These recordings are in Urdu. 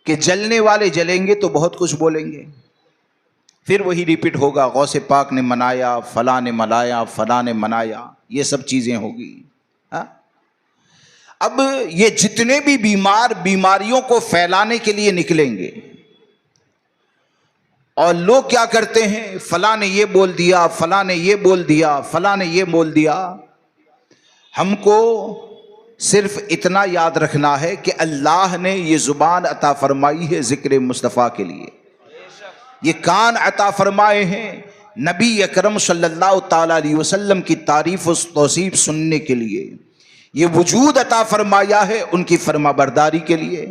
کہ جلنے والے جلیں گے تو بہت کچھ بولیں گے، پھر وہی ریپیٹ ہوگا، غوث پاک نے منایا، فلاں نے منایا، فلاں نے منایا، یہ سب چیزیں ہوگی۔ ہاں؟ اب یہ جتنے بھی بیمار بیماریوں کو پھیلانے کے لیے نکلیں گے، اور لوگ کیا کرتے ہیں، فلاں نے یہ بول دیا، فلاں نے یہ بول دیا، فلاں نے یہ بول دیا۔ ہم کو صرف اتنا یاد رکھنا ہے کہ اللہ نے یہ زبان عطا فرمائی ہے ذکر مصطفیٰ کے لیے، یہ کان عطا فرمائے ہیں نبی اکرم صلی اللہ تعالی علیہ وسلم کی تعریف و توصیف سننے کے لیے، یہ وجود عطا فرمایا ہے ان کی فرما برداری کے لیے۔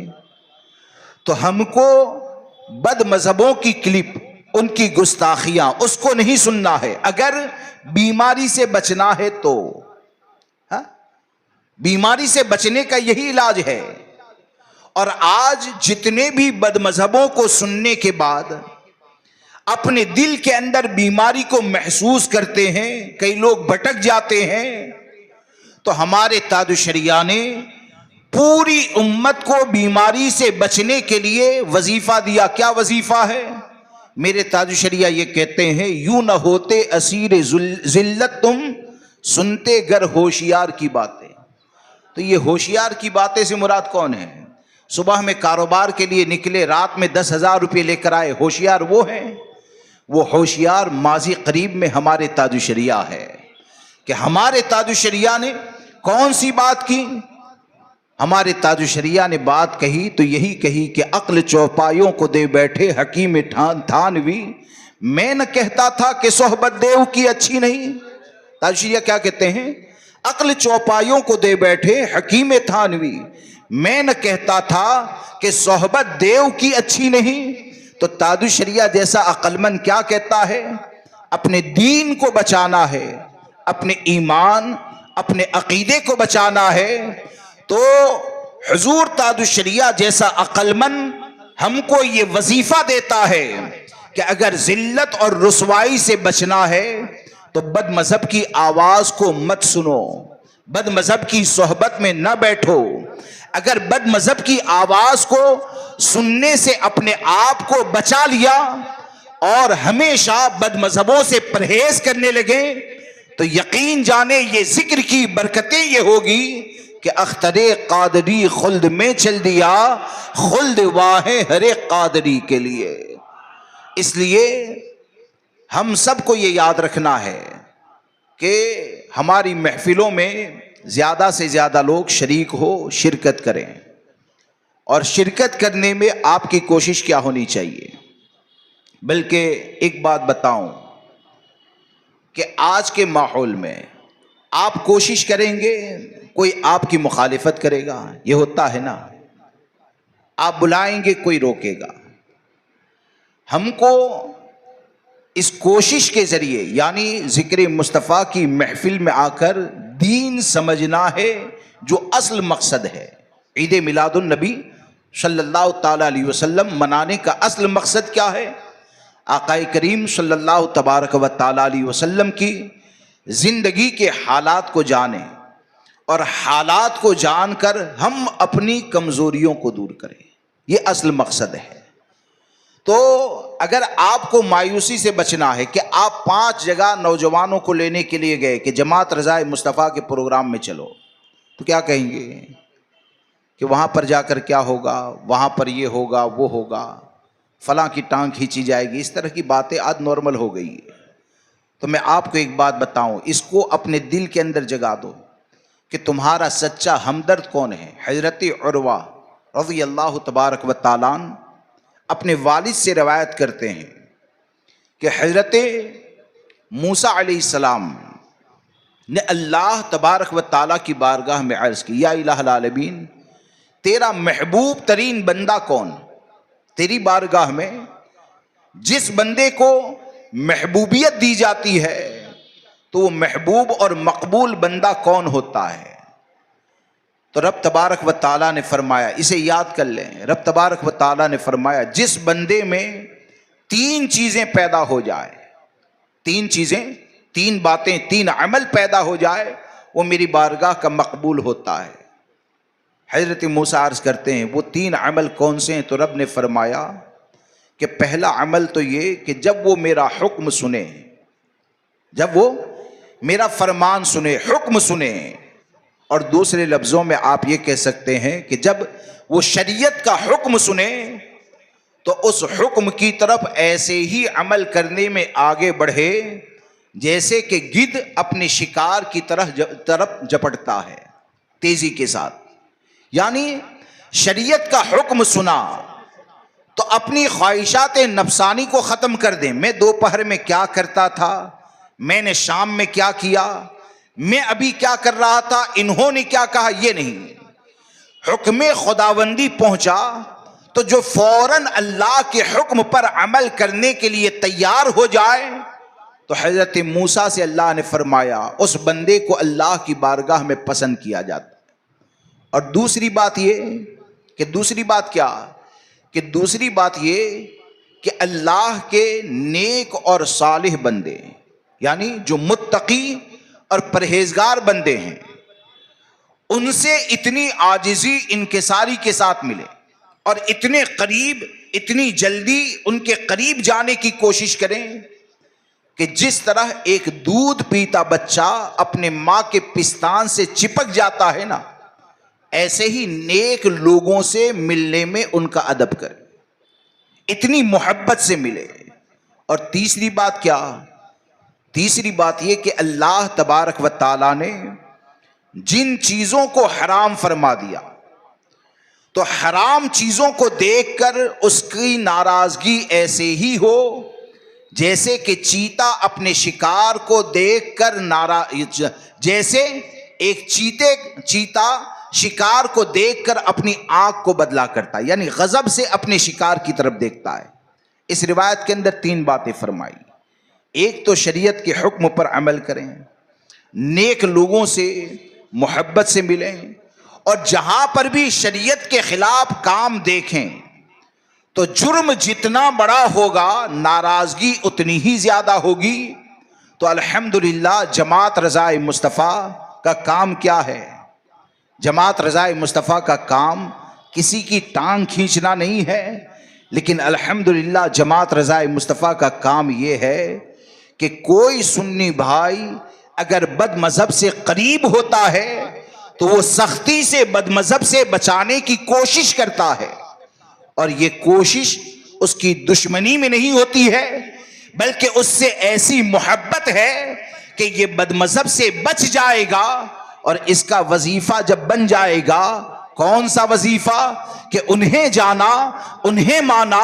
تو ہم کو بد مذہبوں کی کلپ، ان کی گستاخیاں، اس کو نہیں سننا ہے۔ اگر بیماری سے بچنا ہے تو بیماری سے بچنے کا یہی علاج ہے۔ اور آج جتنے بھی بد مذہبوں کو سننے کے بعد اپنے دل کے اندر بیماری کو محسوس کرتے ہیں، کئی لوگ بھٹک جاتے ہیں، تو ہمارے تاج الشریعہ نے پوری امت کو بیماری سے بچنے کے لیے وظیفہ دیا۔ کیا وظیفہ ہے؟ میرے تاج الشریعہ یہ کہتے ہیں، یوں نہ ہوتے اسیر ذلت تم، سنتے گر ہوشیار کی باتیں۔ تو یہ ہوشیار کی باتیں سے مراد کون ہے؟ صبح میں کاروبار کے لیے نکلے، رات میں 10,000 روپے لے کر آئے، ہوشیار وہ ہیں؟ وہ ہوشیار ماضی قریب میں ہمارے تاج الشریعہ ہے، کہ ہمارے تاج الشریعہ نے کون سی بات کی؟ ہمارے تاج الشریعہ نے بات کہی تو یہی کہی کہ عقل چوپایوں کو دے بیٹھے حکیم تھانوی، میں نہ کہتا تھا کہ صحبت دیو کی اچھی نہیں۔ تاج الشریعہ کیا کہتے ہیں؟ عقل چوپایوں کو دے بیٹھے حکیم تھانوی، میں نہ کہتا تھا کہ صحبت دیو کی اچھی نہیں۔ تو تاج الشریعہ جیسا عقل مند کیا کہتا ہے؟ اپنے دین کو بچانا ہے، اپنے ایمان، اپنے عقیدے کو بچانا ہے۔ تو حضور تاج الشریعہ جیسا عقل مند ہم کو یہ وظیفہ دیتا ہے کہ اگر ذلت اور رسوائی سے بچنا ہے تو بد مذہب کی آواز کو مت سنو، بد مذہب کی صحبت میں نہ بیٹھو۔ اگر بد مذہب کی آواز کو سننے سے اپنے آپ کو بچا لیا اور ہمیشہ بد مذہبوں سے پرہیز کرنے لگے تو یقین جانے یہ ذکر کی برکتیں یہ ہوگی کہ اختر قادری خلد میں چل دیا، خلد واہ ہر قادری کے لیے۔ اس لیے ہم سب کو یہ یاد رکھنا ہے کہ ہماری محفلوں میں زیادہ سے زیادہ لوگ شریک ہو، شرکت کریں، اور شرکت کرنے میں آپ کی کوشش کیا ہونی چاہیے؟ بلکہ ایک بات بتاؤں کہ آج کے ماحول میں آپ کوشش کریں گے، کوئی آپ کی مخالفت کرے گا، یہ ہوتا ہے نا، آپ بلائیں گے کوئی روکے گا۔ ہم کو اس کوشش کے ذریعے یعنی ذکر مصطفیٰ کی محفل میں آ کر دین سمجھنا ہے جو اصل مقصد ہے۔ عید میلاد النبی صلی اللہ تعالی علیہ وسلم منانے کا اصل مقصد کیا ہے؟ آقا کریم صلی اللہ تبارک و تعالی علیہ وسلم کی زندگی کے حالات کو جانیں، اور حالات کو جان کر ہم اپنی کمزوریوں کو دور کریں، یہ اصل مقصد ہے۔ تو اگر آپ کو مایوسی سے بچنا ہے کہ آپ 5 جگہ نوجوانوں کو لینے کے لیے گئے کہ جماعت رضائے مصطفیٰ کے پروگرام میں چلو، تو کیا کہیں گے کہ وہاں پر جا کر کیا ہوگا، وہاں پر یہ ہوگا، وہ ہوگا، فلاں کی ٹانگ کھینچی جائے گی، اس طرح کی باتیں آج نارمل ہو گئی ہے۔ تو میں آپ کو ایک بات بتاؤں، اس کو اپنے دل کے اندر جگا دو کہ تمہارا سچا ہمدرد کون ہے؟ حضرت عروہ رضی اللہ تبارک و تعالیٰ عنہ اپنے والد سے روایت کرتے ہیں کہ حضرت موسیٰ علیہ السلام نے اللہ تبارک و تعالیٰ کی بارگاہ میں عرض کی، یا الہ العالمین، تیرا محبوب ترین بندہ کون؟ تیری بارگاہ میں جس بندے کو محبوبیت دی جاتی ہے تو وہ محبوب اور مقبول بندہ کون ہوتا ہے؟ تو رب تبارک و تعالیٰ نے فرمایا، اسے یاد کر لیں، رب تبارک و تعالیٰ نے فرمایا جس بندے میں 3 چیزیں پیدا ہو جائے، 3 چیزیں، 3 باتیں، 3 عمل پیدا ہو جائے، وہ میری بارگاہ کا مقبول ہوتا ہے۔ حضرت موسیٰ عرض کرتے ہیں وہ 3 عمل کون سے ہیں؟ تو رب نے فرمایا کہ پہلا عمل تو یہ کہ جب وہ میرا حکم سنے، جب وہ میرا فرمان سنے، حکم سنے، اور دوسرے لفظوں میں آپ یہ کہہ سکتے ہیں کہ جب وہ شریعت کا حکم سنے تو اس حکم کی طرف ایسے ہی عمل کرنے میں آگے بڑھے جیسے کہ گدھ اپنے شکار کی طرف جپٹتا ہے تیزی کے ساتھ. یعنی شریعت کا حکم سنا تو اپنی خواہشات نفسانی کو ختم کر دیں. میں دوپہر میں کیا کرتا تھا، میں نے شام میں کیا کیا، میں ابھی کیا کر رہا تھا، انہوں نے کیا کہا، یہ نہیں. حکم خداوندی پہنچا تو جو فوراً اللہ کے حکم پر عمل کرنے کے لیے تیار ہو جائے تو حضرت موسیٰ سے اللہ نے فرمایا اس بندے کو اللہ کی بارگاہ میں پسند کیا جاتا. اور دوسری بات یہ کہ دوسری بات کیا کہ دوسری بات یہ کہ اللہ کے نیک اور صالح بندے، یعنی جو متقی اور پرہیزگار بندے ہیں، ان سے اتنی عاجزی انکساری کے ساتھ ملے اور اتنے قریب، اتنی جلدی ان کے قریب جانے کی کوشش کریں کہ جس طرح ایک دودھ پیتا بچہ اپنے ماں کے پستان سے چپک جاتا ہے نا، ایسے ہی نیک لوگوں سے ملنے میں ان کا ادب کرے، اتنی محبت سے ملے. اور تیسری بات کیا؟ تیسری بات یہ کہ اللہ تبارک و تعالی نے جن چیزوں کو حرام فرما دیا تو حرام چیزوں کو دیکھ کر اس کی ناراضگی ایسے ہی ہو جیسے کہ چیتا اپنے شکار کو دیکھ کر جیسے ایک چیتا شکار کو دیکھ کر اپنی آنکھ کو بدلا کرتا ہے، یعنی غضب سے اپنے شکار کی طرف دیکھتا ہے. اس روایت کے اندر 3 باتیں فرمائی. ایک تو شریعت کے حکم پر عمل کریں، نیک لوگوں سے محبت سے ملیں، اور جہاں پر بھی شریعت کے خلاف کام دیکھیں تو جرم جتنا بڑا ہوگا ناراضگی اتنی ہی زیادہ ہوگی. تو الحمدللہ جماعت رضائے مصطفیٰ کا کام کیا ہے؟ جماعت رضائے مصطفیٰ کا کام کسی کی ٹانگ کھینچنا نہیں ہے، لیکن الحمدللہ جماعت رضائے مصطفیٰ کا کام یہ ہے کہ کوئی سنی بھائی اگر بد مذہب سے قریب ہوتا ہے تو وہ سختی سے بد مذہب سے بچانے کی کوشش کرتا ہے، اور یہ کوشش اس کی دشمنی میں نہیں ہوتی ہے بلکہ اس سے ایسی محبت ہے کہ یہ بد مذہب سے بچ جائے گا. اور اس کا وظیفہ جب بن جائے گا، کون سا وظیفہ؟ کہ انہیں جانا، انہیں مانا،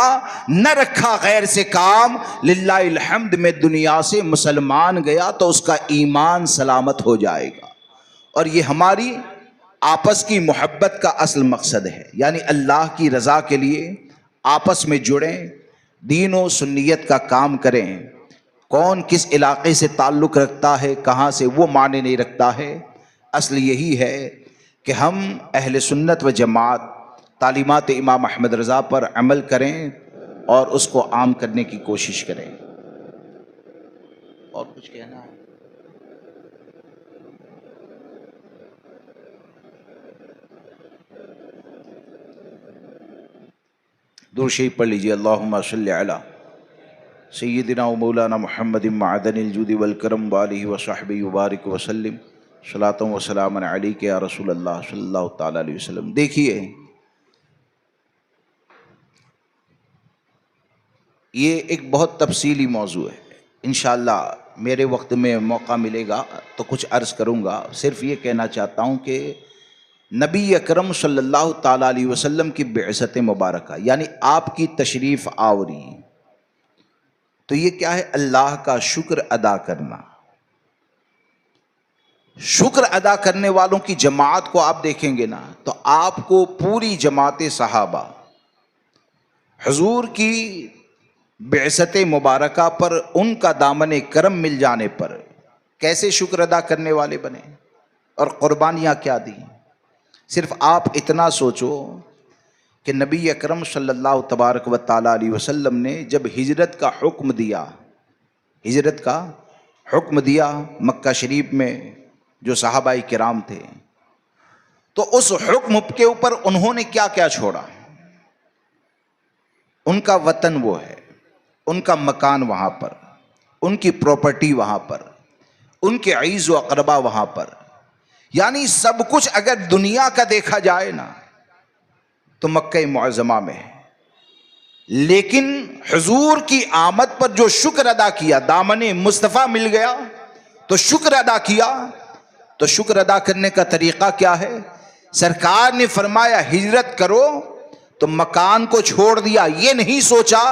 نہ رکھا غیر سے کام. للہ الحمد میں دنیا سے مسلمان گیا تو اس کا ایمان سلامت ہو جائے گا. اور یہ ہماری آپس کی محبت کا اصل مقصد ہے، یعنی اللہ کی رضا کے لیے آپس میں جڑیں، دین و سنیت کا کام کریں. کون کس علاقے سے تعلق رکھتا ہے، کہاں سے، وہ معنی نہیں رکھتا ہے. اصل یہی ہے کہ ہم اہل سنت و جماعت تعلیمات امام احمد رضا پر عمل کریں اور اس کو عام کرنے کی کوشش کریں. اور کچھ کہنا ہے؟ درود شریف پڑھ لیجیے. اللہم صلی علی سیدنا و مولانا محمد معدن الجود والکرم وآلہ وصحبہ وبارک وسلم صلاۃ و سلام علیک یا رسول اللہ صلی اللہ تعالی علیہ وسلم. دیکھیے یہ ایک بہت تفصیلی موضوع ہے. انشاءاللہ میرے وقت میں موقع ملے گا تو کچھ عرض کروں گا. صرف یہ کہنا چاہتا ہوں کہ نبی اکرم صلی اللہ تعالی علیہ وسلم کی بعثت مبارکہ، یعنی آپ کی تشریف آوری، تو یہ کیا ہے؟ اللہ کا شکر ادا کرنا. شکر ادا کرنے والوں کی جماعت کو آپ دیکھیں گے نا تو آپ کو پوری جماعت صحابہ حضور کی بعثت مبارکہ پر ان کا دامن کرم مل جانے پر کیسے شکر ادا کرنے والے بنے اور قربانیاں کیا دیں. صرف آپ اتنا سوچو کہ نبی اکرم صلی اللہ تبارک و تعالی علیہ وسلم نے جب ہجرت کا حکم دیا مکہ شریف میں جو صحابہ کرام تھے تو اس حکم کے اوپر انہوں نے کیا کیا چھوڑا؟ ان کا وطن وہ ہے، ان کا مکان وہاں پر، ان کی پراپرٹی وہاں پر، ان کے عیز و اقربا وہاں پر، یعنی سب کچھ اگر دنیا کا دیکھا جائے نا تو مکہ معظمہ میں ہے۔ لیکن حضور کی آمد پر جو شکر ادا کیا، دامن مصطفیٰ مل گیا تو شکر ادا کیا۔ تو شکر ادا کرنے کا طریقہ کیا ہے؟ سرکار نے فرمایا ہجرت کرو تو مکان کو چھوڑ دیا، یہ نہیں سوچا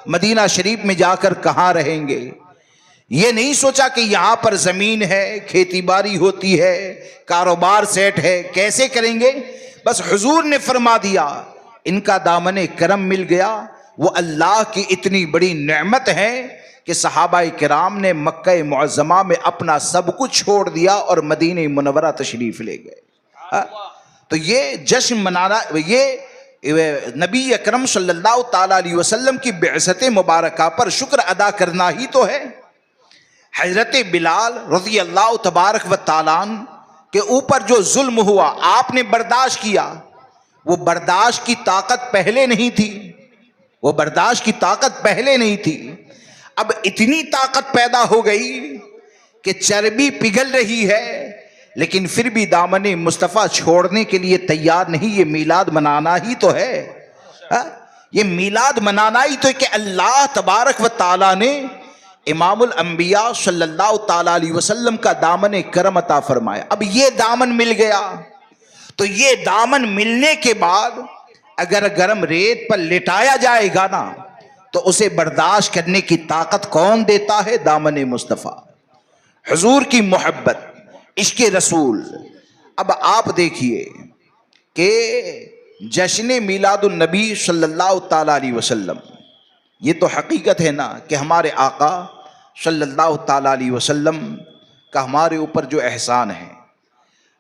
مدینہ شریف میں جا کر کہاں رہیں گے، یہ نہیں سوچا کہ یہاں پر زمین ہے، کھیتی باڑی ہوتی ہے، کاروبار سیٹ ہے، کیسے کریں گے۔ بس حضور نے فرما دیا، ان کا دامن کرم مل گیا۔ وہ اللہ کی اتنی بڑی نعمت ہے کہ صحابہ کرام نے مکہ معظمہ میں اپنا سب کچھ چھوڑ دیا اور مدینہ منورہ تشریف لے گئے۔ تو یہ جشن منانا، یہ نبی اکرم صلی اللہ تعالی علیہ وسلم کی بعثت مبارکہ پر شکر ادا کرنا ہی تو ہے۔ حضرت بلال رضی اللہ تبارک و تعالیٰ عنہ کے اوپر جو ظلم ہوا، آپ نے برداشت کیا، وہ برداشت کی طاقت پہلے نہیں تھی، وہ برداشت کی طاقت پہلے نہیں تھی۔ اب اتنی طاقت پیدا ہو گئی کہ چربی پگھل رہی ہے، لیکن پھر بھی دامن مصطفیٰ چھوڑنے کے لیے تیار نہیں۔ یہ میلاد منانا ہی تو ہے، یہ میلاد منانا ہی تو ہے کہ اللہ تبارک و تعالیٰ نے امام الانبیاء صلی اللہ تعالیٰ علیہ وسلم کا دامن کرم عطا فرمایا۔ اب یہ دامن مل گیا تو یہ دامن ملنے کے بعد اگر گرم ریت پر لٹایا جائے گا نا تو اسے برداشت کرنے کی طاقت کون دیتا ہے؟ دامن مصطفیٰ، حضور کی محبت، عشق رسول۔ اب آپ دیکھیے کہ جشن میلاد النبی صلی اللہ تعالیٰ علیہ وسلم، یہ تو حقیقت ہے نا کہ ہمارے آقا صلی اللہ تعالیٰ علیہ وسلم کا ہمارے اوپر جو احسان ہے،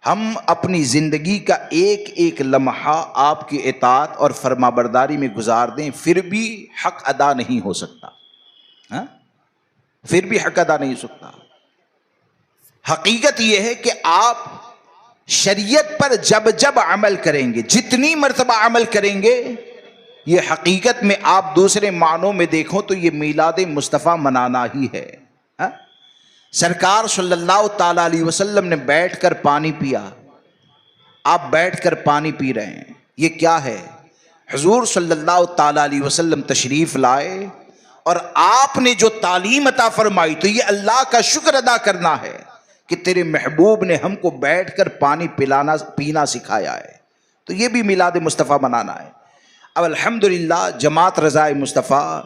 ہم اپنی زندگی کا ایک ایک لمحہ آپ کی اطاعت اور فرما برداری میں گزار دیں، پھر بھی حق ادا نہیں ہو سکتا، پھر بھی حق ادا نہیں ہو سکتا۔ حقیقت یہ ہے کہ آپ شریعت پر جب جب عمل کریں گے، جتنی مرتبہ عمل کریں گے، یہ حقیقت میں آپ دوسرے معنوں میں دیکھو تو یہ میلاد مصطفیٰ منانا ہی ہے۔ سرکار صلی اللہ تعالیٰ علیہ وسلم نے بیٹھ کر پانی پیا، آپ بیٹھ کر پانی پی رہے ہیں، یہ کیا ہے؟ حضور صلی اللہ تعالیٰ علیہ وسلم تشریف لائے اور آپ نے جو تعلیم عطا فرمائی، تو یہ اللہ کا شکر ادا کرنا ہے کہ تیرے محبوب نے ہم کو بیٹھ کر پانی پینا سکھایا ہے، تو یہ بھی میلاد مصطفیٰ منانا ہے۔ اب الحمدللہ جماعت رضائے مصطفیٰ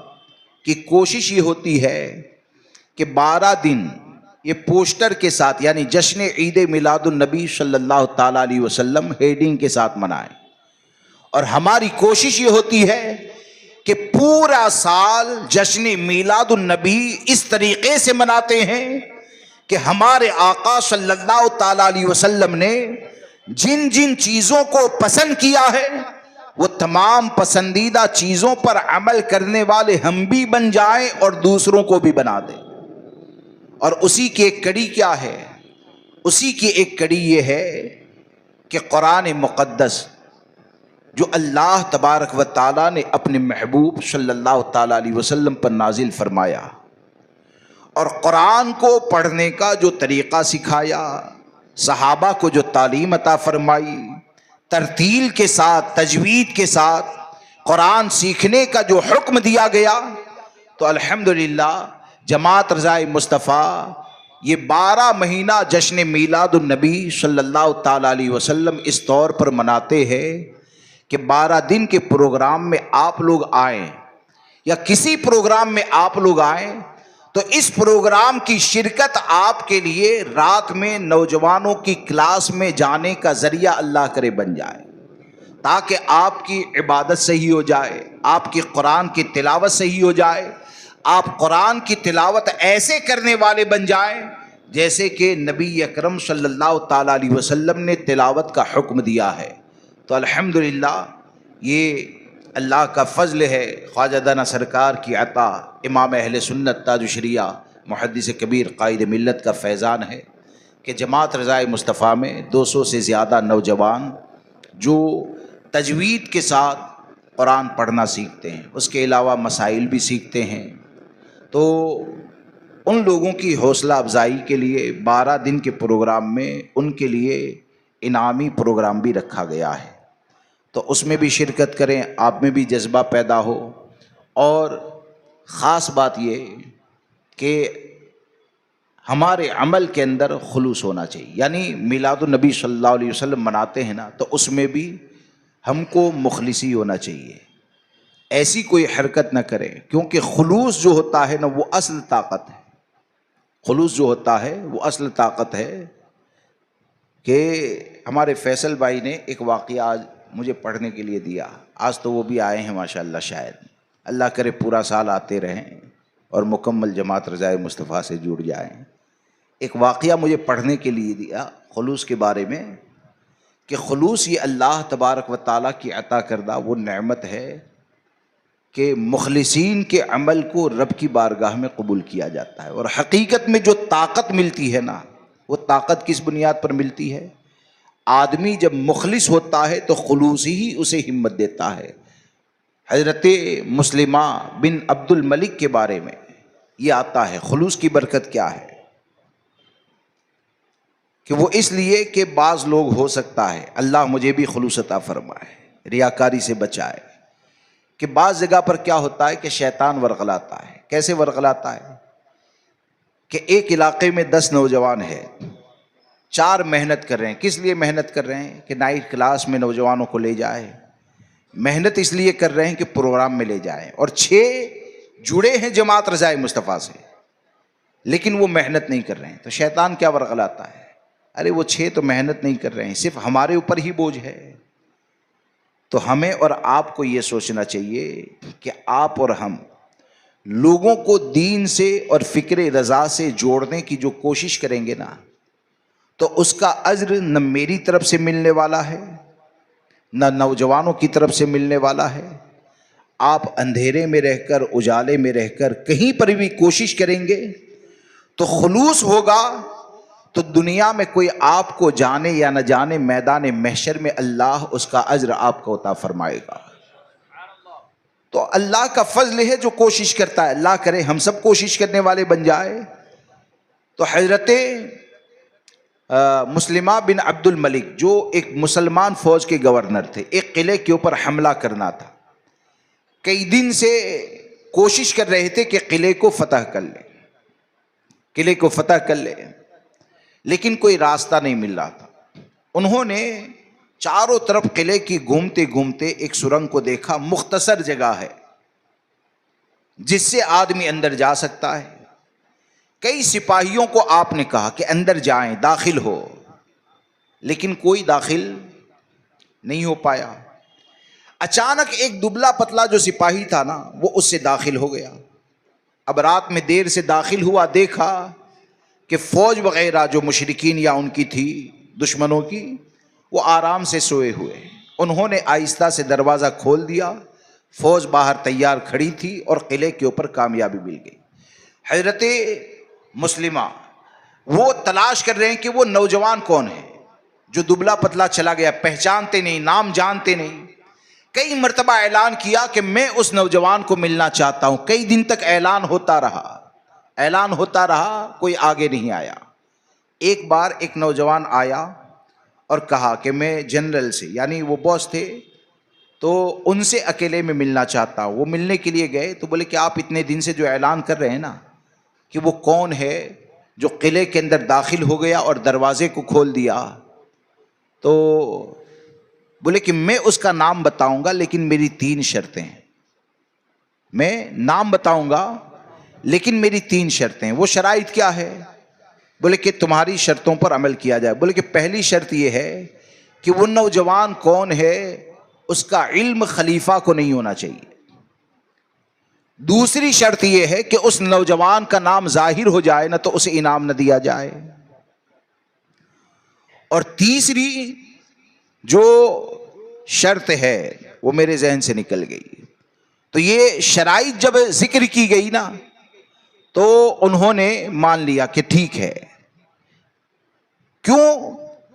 کی کوشش یہ ہوتی ہے کہ 12 دن یہ پوسٹر کے ساتھ، یعنی جشن عید میلاد النبی صلی اللہ تعالیٰ علیہ وسلم ہیڈنگ کے ساتھ منائیں، اور ہماری کوشش یہ ہوتی ہے کہ پورا سال جشن میلاد النبی اس طریقے سے مناتے ہیں کہ ہمارے آقا صلی اللہ تعالیٰ علیہ وسلم نے جن جن چیزوں کو پسند کیا ہے وہ تمام پسندیدہ چیزوں پر عمل کرنے والے ہم بھی بن جائیں اور دوسروں کو بھی بنا دیں۔ اور اسی کی ایک کڑی کیا ہے؟ اسی کی ایک کڑی یہ ہے کہ قرآن مقدس جو اللہ تبارک و تعالیٰ نے اپنے محبوب صلی اللہ تعالیٰ علیہ وسلم پر نازل فرمایا، اور قرآن کو پڑھنے کا جو طریقہ سکھایا، صحابہ کو جو تعلیم عطا فرمائی، ترتیل کے ساتھ، تجوید کے ساتھ قرآن سیکھنے کا جو حکم دیا گیا، تو الحمدللہ جماعت رضائے مصطفیٰ یہ 12 مہینہ جشن میلاد النبی صلی اللہ تعالیٰ علیہ وسلم اس طور پر مناتے ہیں کہ 12 دن کے پروگرام میں آپ لوگ آئیں یا کسی پروگرام میں آپ لوگ آئیں تو اس پروگرام کی شرکت آپ کے لیے رات میں نوجوانوں کی کلاس میں جانے کا ذریعہ اللہ کرے بن جائے، تاکہ آپ کی عبادت صحیح ہو جائے، آپ کی قرآن کی تلاوت صحیح ہو جائے، آپ قرآن کی تلاوت ایسے کرنے والے بن جائیں جیسے کہ نبی اکرم صلی اللہ تعالیٰ علیہ وسلم نے تلاوت کا حکم دیا ہے۔ تو الحمدللہ یہ اللہ کا فضل ہے، خواجہ دانا سرکار کی عطا، امام اہل سنت تاج الشریعہ محدث کبیر قائد ملت کا فیضان ہے کہ جماعت رضائے مصطفیٰ میں 200 سے زیادہ نوجوان جو تجوید کے ساتھ قرآن پڑھنا سیکھتے ہیں، اس کے علاوہ مسائل بھی سیکھتے ہیں، تو ان لوگوں کی حوصلہ افزائی کے لیے 12 دن کے پروگرام میں ان کے لیے انعامی پروگرام بھی رکھا گیا ہے، تو اس میں بھی شرکت کریں، آپ میں بھی جذبہ پیدا ہو۔ اور خاص بات یہ کہ ہمارے عمل کے اندر خلوص ہونا چاہیے، یعنی میلاد النبی صلی اللہ علیہ وسلم مناتے ہیں نا، تو اس میں بھی ہم کو مخلصی ہونا چاہیے، ایسی کوئی حرکت نہ کریں، کیونکہ خلوص جو ہوتا ہے نا وہ اصل طاقت ہے، خلوص جو ہوتا ہے وہ اصل طاقت ہے۔ کہ ہمارے فیصل بھائی نے ایک واقعہ آج مجھے پڑھنے کے لیے دیا، آج تو وہ بھی آئے ہیں ماشاءاللہ، شاید اللہ کرے پورا سال آتے رہیں اور مکمل جماعت رضائے مصطفیٰ سے جڑ جائیں۔ ایک واقعہ مجھے پڑھنے کے لیے دیا خلوص کے بارے میں، کہ خلوص یہ اللہ تبارک و تعالیٰ کی عطا کردہ وہ نعمت ہے کہ مخلصین کے عمل کو رب کی بارگاہ میں قبول کیا جاتا ہے۔ اور حقیقت میں جو طاقت ملتی ہے نا، وہ طاقت کس بنیاد پر ملتی ہے؟ آدمی جب مخلص ہوتا ہے تو خلوص ہی اسے ہمت دیتا ہے۔ حضرت مسلمہ بن عبد الملک کے بارے میں یہ آتا ہے، خلوص کی برکت کیا ہے، کہ وہ اس لیے کہ بعض لوگ ہو سکتا ہے، اللہ مجھے بھی خلوص عطا فرمائے، ریاکاری سے بچائے، کہ بعض جگہ پر کیا ہوتا ہے کہ شیطان ورغلاتا ہے۔ کیسے ورغلاتا ہے؟ کہ ایک علاقے میں 10 نوجوان ہیں، 4 محنت کر رہے ہیں۔ کس لیے محنت کر رہے ہیں؟ کہ نائٹ کلاس میں نوجوانوں کو لے جائے، محنت اس لیے کر رہے ہیں کہ پروگرام میں لے جائیں، اور 6 جڑے ہیں جماعت رضائے مصطفیٰ سے، لیکن وہ محنت نہیں کر رہے ہیں۔ تو شیطان کیا ورغلاتا ہے؟ ارے وہ 6 تو محنت نہیں کر رہے ہیں، صرف ہمارے اوپر ہی بوجھ ہے۔ تو ہمیں اور آپ کو یہ سوچنا چاہیے کہ آپ اور ہم لوگوں کو دین سے اور فکر رضا سے جوڑنے کی جو کوشش کریں گے نا، تو اس کا اجر نہ میری طرف سے ملنے والا ہے، نہ نوجوانوں کی طرف سے ملنے والا ہے۔ آپ اندھیرے میں رہ کر، اجالے میں رہ کر کہیں پر بھی کوشش کریں گے تو خلوص ہوگا، تو دنیا میں کوئی آپ کو جانے یا نہ جانے، میدان محشر میں اللہ اس کا اجر آپ کو عطا فرمائے گا۔ تو اللہ کا فضل ہے جو کوشش کرتا ہے، اللہ کرے ہم سب کوشش کرنے والے بن جائے۔ تو حضرت مسلمہ بن عبد الملک جو ایک مسلمان فوج کے گورنر تھے، ایک قلعے کے اوپر حملہ کرنا تھا، کئی دن سے کوشش کر رہے تھے کہ قلعے کو فتح کر لیں، قلعے کو فتح کر لیں، لیکن کوئی راستہ نہیں مل رہا تھا۔ انہوں نے چاروں طرف قلعے کی گھومتے گھومتے ایک سرنگ کو دیکھا، مختصر جگہ ہے جس سے آدمی اندر جا سکتا ہے۔ کئی سپاہیوں کو آپ نے کہا کہ اندر جائیں، داخل ہو، لیکن کوئی داخل نہیں ہو پایا۔ اچانک ایک دبلا پتلا جو سپاہی تھا نا، وہ اس سے داخل ہو گیا۔ اب رات میں دیر سے داخل ہوا، دیکھا کہ فوج وغیرہ جو مشرکین یا ان کی تھی، دشمنوں کی، وہ آرام سے سوئے ہوئے۔ انہوں نے آہستہ سے دروازہ کھول دیا، فوج باہر تیار کھڑی تھی اور قلعے کے اوپر کامیابی مل گئی۔ حضرت مسلمہ وہ تلاش کر رہے ہیں کہ وہ نوجوان کون ہے جو دبلا پتلا چلا گیا، پہچانتے نہیں، نام جانتے نہیں۔ کئی مرتبہ اعلان کیا کہ میں اس نوجوان کو ملنا چاہتا ہوں، کئی دن تک اعلان ہوتا رہا، اعلان ہوتا رہا، کوئی آگے نہیں آیا۔ ایک بار ایک نوجوان آیا اور کہا کہ میں جنرل سے، یعنی وہ باس تھے، تو ان سے اکیلے میں ملنا چاہتا ہوں۔ وہ ملنے کے لیے گئے تو بولے کہ آپ اتنے دن سے جو اعلان کر رہے ہیں نا کہ وہ کون ہے جو قلعے کے اندر داخل ہو گیا اور دروازے کو کھول دیا، تو بولے کہ میں اس کا نام بتاؤں گا لیکن میری 3 شرطیں ہیں۔ میں نام بتاؤں گا لیکن میری 3 شرطیں ہیں۔ وہ شرائط کیا ہے؟ بولے کہ تمہاری شرطوں پر عمل کیا جائے۔ بولے کہ پہلی شرط یہ ہے کہ وہ نوجوان کون ہے اس کا علم خلیفہ کو نہیں ہونا چاہیے۔ دوسری شرط یہ ہے کہ اس نوجوان کا نام ظاہر ہو جائے نہ تو اسے انعام نہ دیا جائے۔ اور تیسری جو شرط ہے وہ میرے ذہن سے نکل گئی۔ تو یہ شرائط جب ذکر کی گئی نا تو انہوں نے مان لیا کہ ٹھیک ہے۔ کیوں؟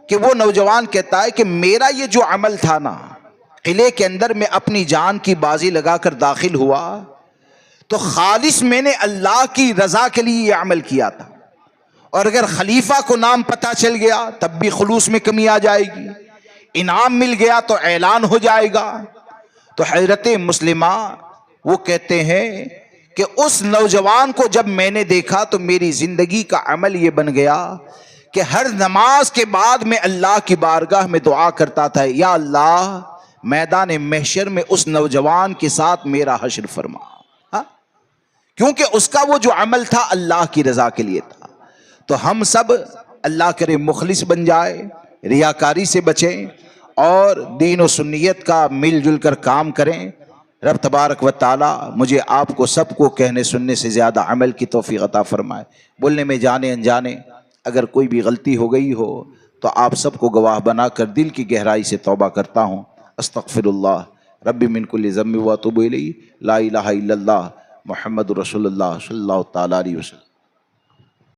کہ وہ نوجوان کہتا ہے کہ میرا یہ جو عمل تھا نا، قلعے کے اندر میں اپنی جان کی بازی لگا کر داخل ہوا تو خالص میں نے اللہ کی رضا کے لیے یہ عمل کیا تھا، اور اگر خلیفہ کو نام پتہ چل گیا تب بھی خلوص میں کمی آ جائے گی، انعام مل گیا تو اعلان ہو جائے گا۔ تو حضرت مسلمہ وہ کہتے ہیں کہ اس نوجوان کو جب میں نے دیکھا تو میری زندگی کا عمل یہ بن گیا کہ ہر نماز کے بعد میں اللہ کی بارگاہ میں دعا کرتا تھا، یا اللہ میدان محشر میں اس نوجوان کے ساتھ میرا حشر فرما، کیونکہ اس کا وہ جو عمل تھا اللہ کی رضا کے لیے تھا۔ تو ہم سب اللہ کرے مخلص بن جائے، ریاکاری سے بچیں اور دین و سنیت کا مل جل کر کام کریں۔ رب تبارک و تعالی مجھے آپ کو سب کو کہنے سننے سے زیادہ عمل کی توفیق عطا فرمائے۔ بولنے میں جانے انجانے اگر کوئی بھی غلطی ہو گئی ہو تو آپ سب کو گواہ بنا کر دل کی گہرائی سے توبہ کرتا ہوں۔ استغفر اللہ ربی من کل ذنب و اتوب الیہ، لا الہ الا اللہ محمد رسول اللہ صلی اللہ تعالی علیہ وسلم۔